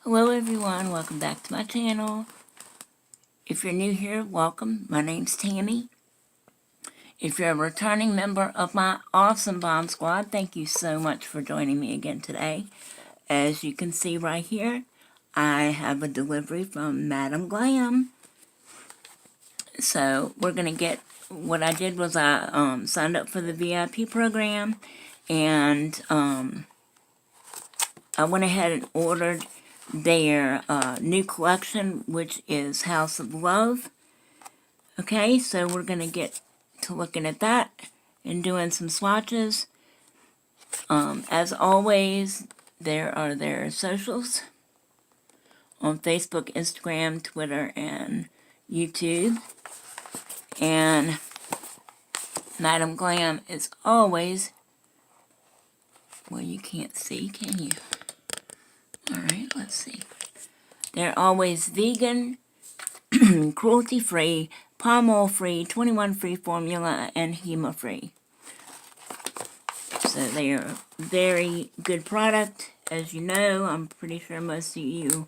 Hello everyone, welcome back to my channel. If you're new here, welcome. My name's Tammy. If you're a returning member of my awesome bomb squad, thank you so much for joining me again today. As you can see right here, I have a delivery from Madam Glam. So we're going to get, what I did was I signed up for the VIP program, and I went ahead and ordered their new collection, which is House of Love. Okay, so we're going to get to looking at that and doing some swatches. As always, there are their socials on Facebook, Instagram, Twitter, and YouTube. And Madam Glam is always, well, you can't see, can you? Alright, let's see. They're always vegan, cruelty-free, palm oil-free, 21-free formula, and HEMA-free. So they are a very good product. As you know, I'm pretty sure most of you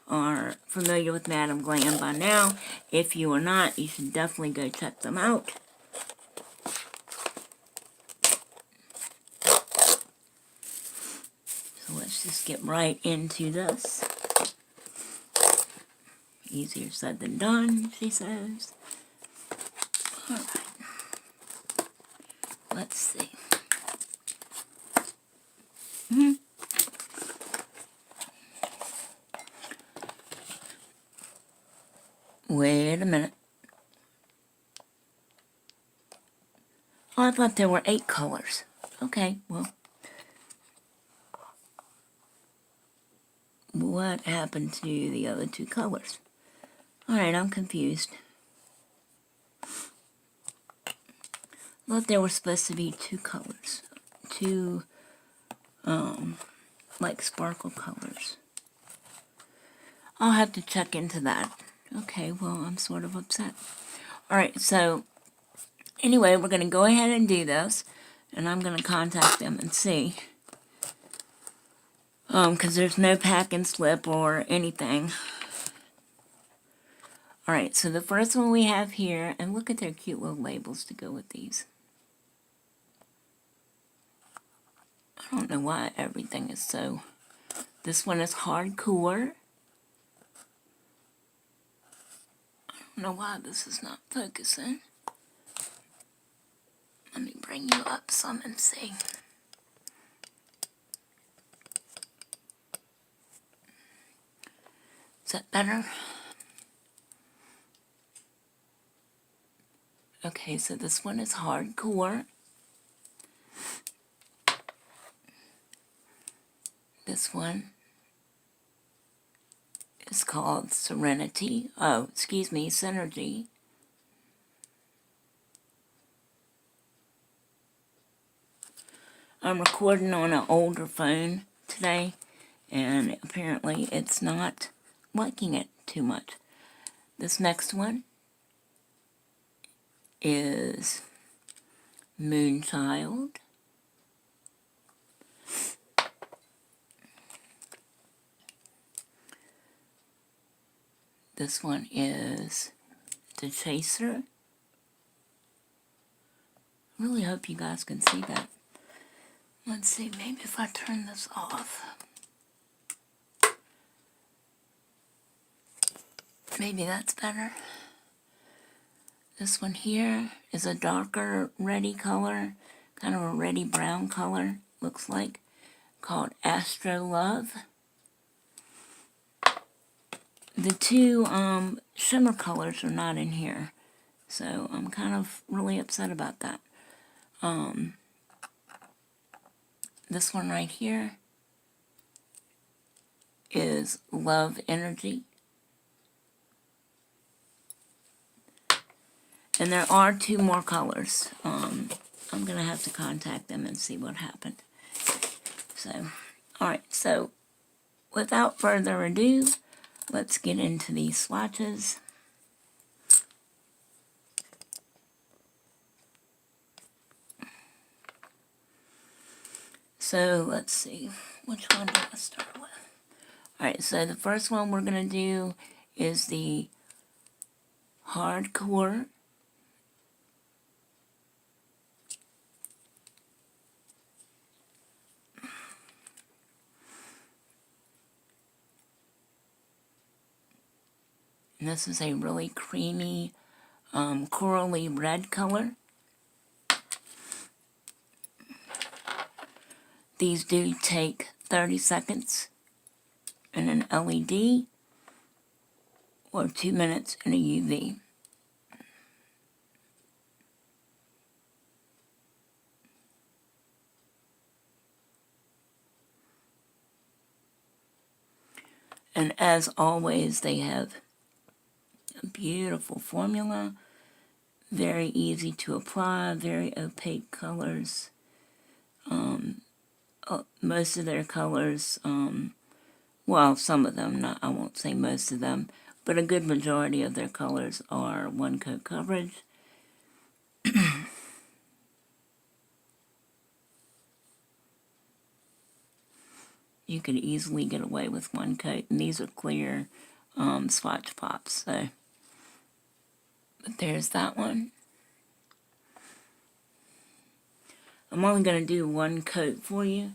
are familiar with Madam Glam by now. If you are not, you should definitely go check them out. So let's just get right into this. Easier said than done, she says. Alright. Let's see. Wait a minute. Oh, I thought there were 8 colors. Okay, well. What happened to the other 2 colors? Alright, I'm confused. I thought there were supposed to be 2 colors. 2, like sparkle colors. I'll have to check into that. Okay, well, I'm sort of upset. Alright, so, anyway, we're going to go ahead and do this. And I'm going to contact them and see. Because there's no pack and slip or anything. Alright, so the first one we have here, and look at their cute little labels to go with these. I don't know why everything is so... This one is hardcore. I don't know why this is not focusing. Let me bring you up some and see. Is that better? Okay, so this one is hardcore. This one is called Serenity. Oh, excuse me, Synergy. I'm recording on an older phone today, and apparently it's not liking it too much. This next one is Moonchild. This one is The Chaser. I really hope you guys can see that. Let's see, maybe if I turn this off. Maybe that's better. This one here is a darker reddy color, kind of a reddy brown color, looks like, called Astro Love. The 2 shimmer colors are not in here, so I'm kind of really upset about that. This one right here is Love Energy. And there are 2 more colors. I'm going to have to contact them and see what happened. So, alright, so without further ado, let's get into these swatches. So, let's see. Which one do I start with? Alright, so the first one we're going to do is the hardcore. And this is a really creamy, corally red color. These do take 30 seconds in an LED or 2 minutes in a UV. And as always, they have a beautiful formula, very easy to apply, very opaque colors. Most of their colors, well, some of them, I won't say most of them, but a good majority of their colors are one coat coverage. You could easily get away with one coat, and these are clear swatch pops, so. But there's that one. I'm only going to do one coat for you.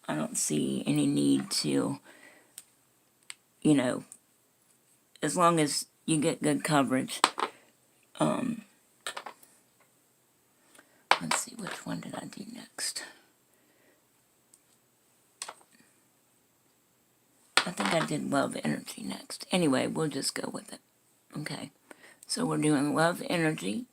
I don't see any need to, you know, as long as you get good coverage. Let's see, which one did I do next? I think I did Love Energy next. Anyway, we'll just go with it. Okay, so we're doing Love Energy.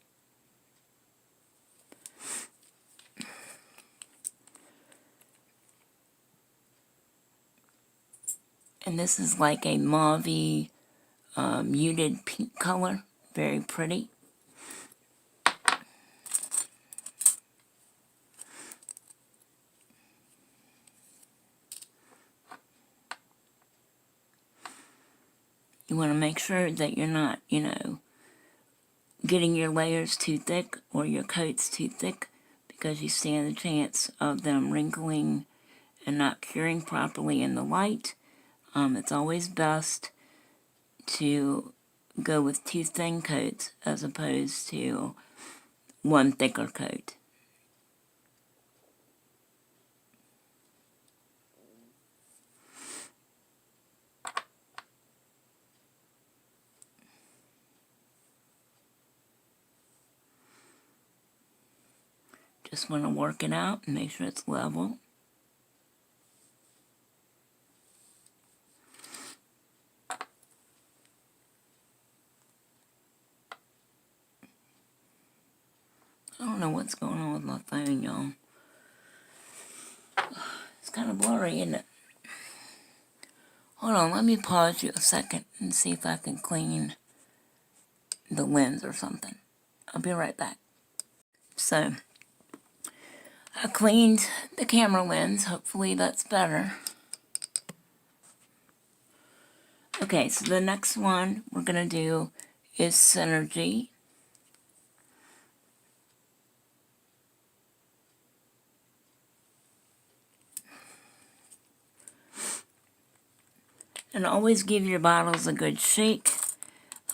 And this is like a mauve muted pink color. Very pretty. You want to make sure that you're not, you know, getting your layers too thick or your coats too thick, because you stand a chance of them wrinkling and not curing properly in the light. It's always best to go with 2 thin coats as opposed to 1 thicker coat. Just want to work it out and make sure it's level. I don't know what's going on with my phone, y'all. It's kind of blurry, isn't it? Hold on, let me pause you a second and see if I can clean the lens or something. I'll be right back. So, I cleaned the camera lens. Hopefully that's better. Okay, so the next one we're going to do is Synergy. And always give your bottles a good shake,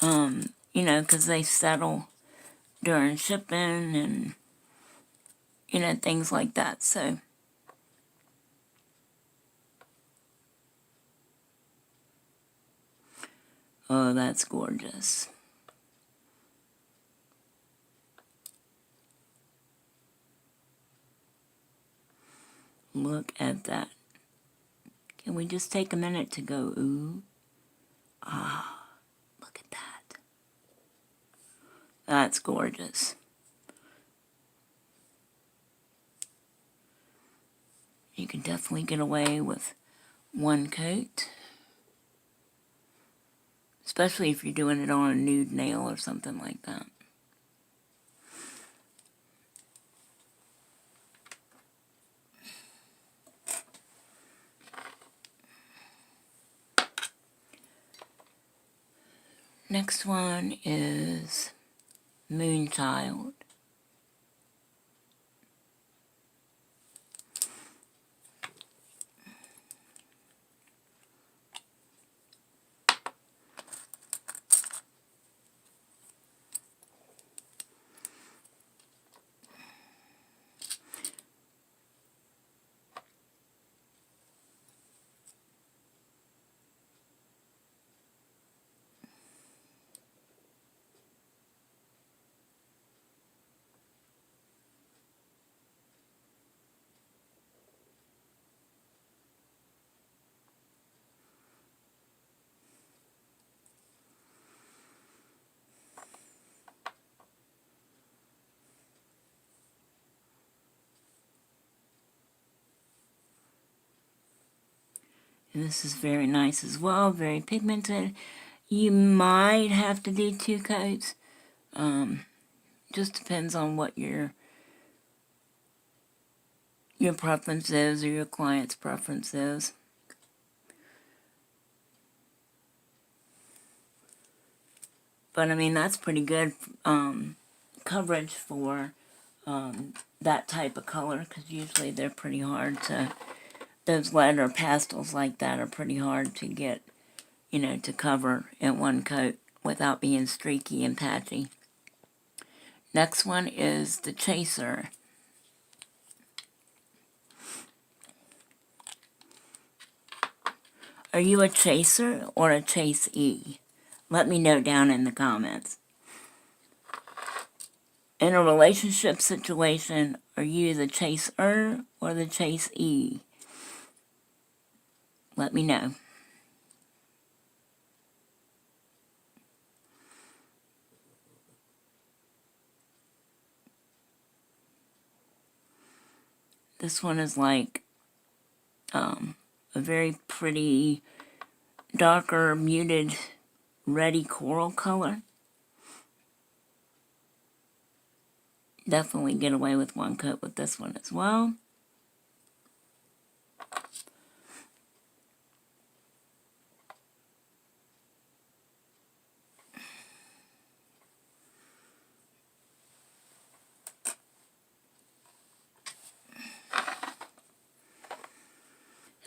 you know, because they settle during shipping and, you know, things like that. So, oh, that's gorgeous. Look at that. Can we just take a minute to go, ooh? Ah, look at that. That's gorgeous. You can definitely get away with 1 coat. Especially if you're doing it on a nude nail or something like that. Next one is Moonchild. And this is very nice as well, very pigmented. You might have to do 2 coats. Just depends on what your preference is or your client's preference is. But I mean, that's pretty good coverage for that type of color, because usually they're pretty hard to, those lead or pastels like that are pretty hard to get, you know, to cover in one coat without being streaky and patchy. Next one is the Chaser. Are you a chaser or a chasee? Let me know down in the comments. In a relationship situation, are you the chaser or the chasee? Let me know. This one is like a very pretty, darker, muted, reddy coral color. Definitely get away with one coat with this one as well.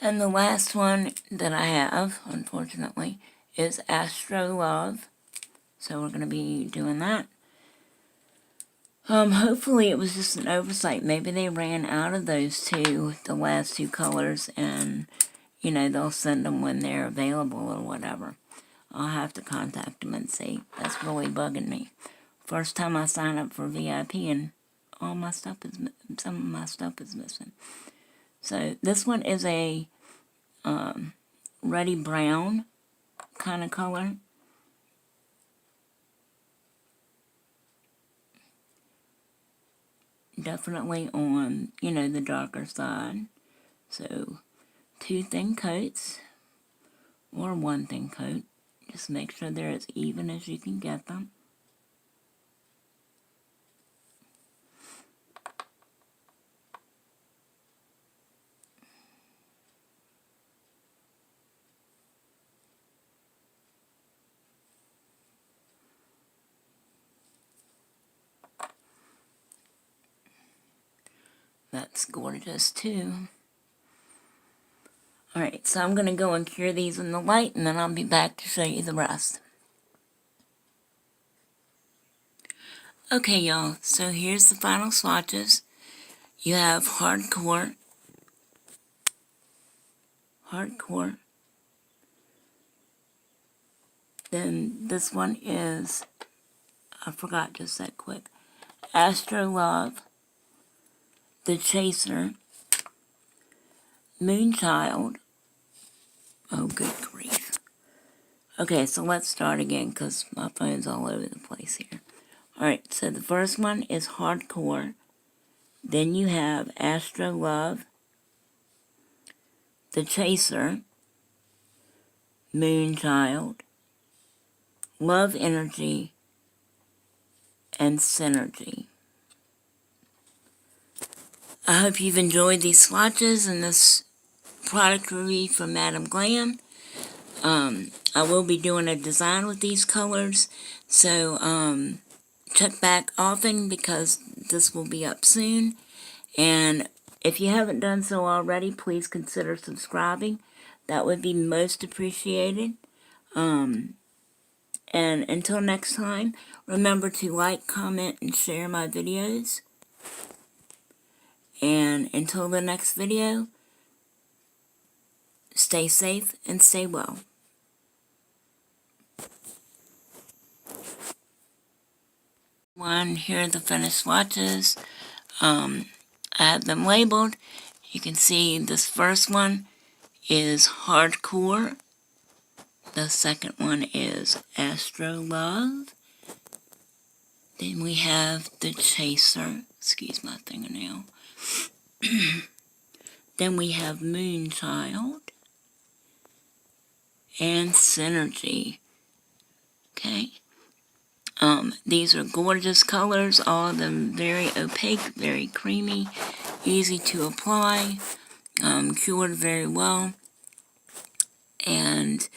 And the last one that I have, unfortunately, is Astro Love. So we're going to be doing that. Hopefully it was just an oversight. Maybe they ran out of those two, the last 2 colors, and, you know, they'll send them when they're available or whatever. I'll have to contact them and see. That's really bugging me. First time I sign up for VIP and all my stuff is, some of my stuff is missing. So this one is a ruddy brown kind of color. Definitely on, you know, the darker side. So 2 thin coats or 1 thin coat. Just make sure they're as even as you can get them. That's gorgeous too. Alright, so I'm going to go and cure these in the light, and then I'll be back to show you the rest. Okay, y'all, so here's the final swatches. You have Hardcore. Then this one is, I forgot just that quick, Astro Love, The Chaser, Moonchild. Oh, good grief. Okay, so let's start again because my phone's all over the place here. Alright, so the first one is Hardcore. Then you have Astro Love, The Chaser, Moonchild, Love Energy, and Synergy. I hope you've enjoyed these swatches and this product review from Madam Glam. I will be doing a design with these colors, so check back often because this will be up soon. And if you haven't done so already, please consider subscribing. That would be most appreciated. And until next time, remember to like, comment, and share my videos. And until the next video, stay safe and stay well. Here are the finished swatches. I have them labeled. You can see this first one is Hardcore. The second one is Astro Love. Then we have The Chaser. Excuse my fingernail. Then we have Moonchild. and Synergy. Okay. These are gorgeous colors, all of them very opaque, very creamy, easy to apply, cured very well. And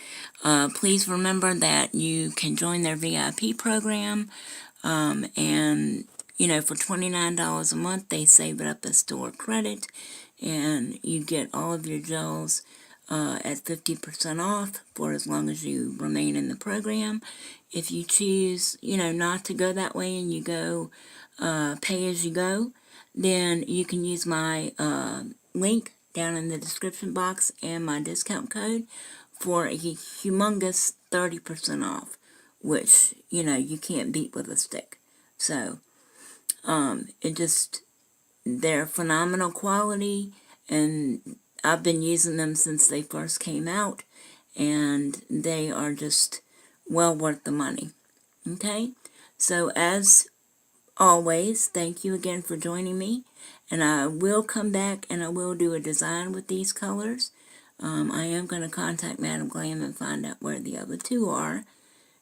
please remember that you can join their VIP program, and you know, for $29 a month they save it up as store credit, and you get all of your gels at 50% off for as long as you remain in the program. If you choose, you know, not to go that way and you go pay as you go, then you can use my link down in the description box and my discount code for a humongous 30% off, which, you know, you can't beat with a stick. So, they're phenomenal quality, and I've been using them since they first came out, and they are just well worth the money. Okay? So, as always, thank you again for joining me, and I will come back and I will do a design with these colors. I am going to contact Madam Glam and find out where the other two are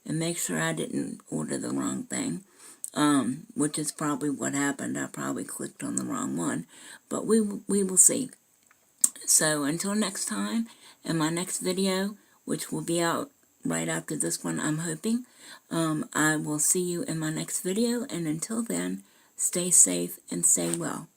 and make sure I didn't order the wrong thing, which is probably what happened. I probably clicked on the wrong one, but we will see. So until next time, in my next video, which will be out right after this one, I'm hoping, I will see you in my next video, and until then, stay safe and stay well.